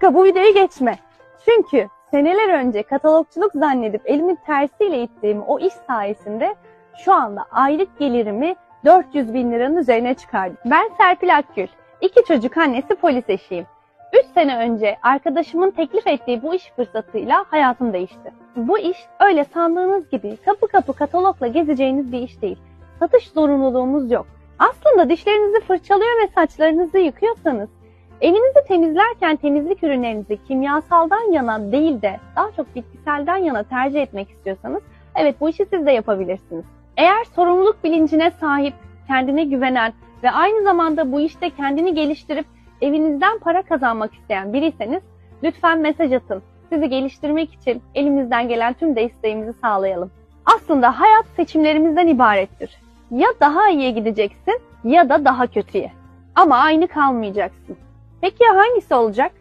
dakika, bu videoyu geçme. Çünkü seneler önce katalogçuluk zannedip elimin tersiyle ittiğim o iş sayesinde şu anda aylık gelirimi 400 bin liranın üzerine çıkardım. Ben Serpil Akgül. 2 çocuk annesi, polis eşiyim. 3 sene önce arkadaşımın teklif ettiği bu iş fırsatıyla hayatım değişti. Bu iş öyle sandığınız gibi kapı kapı katalogla gezeceğiniz bir iş değil. Satış zorunluluğumuz yok. Aslında dişlerinizi fırçalıyor ve saçlarınızı yıkıyorsanız, evinizi temizlerken temizlik ürünlerinizi kimyasaldan yana değil de daha çok bitkiselden yana tercih etmek istiyorsanız, evet, bu işi siz de yapabilirsiniz. Eğer sorumluluk bilincine sahip, kendine güvenen ve aynı zamanda bu işte kendini geliştirip evinizden para kazanmak isteyen biriyseniz lütfen mesaj atın. Sizi geliştirmek için elimizden gelen tüm desteğimizi sağlayalım. Aslında hayat seçimlerimizden ibarettir. Ya daha iyiye gideceksin ya da daha kötüye. Ama aynı kalmayacaksın. Peki ya hangisi olacak?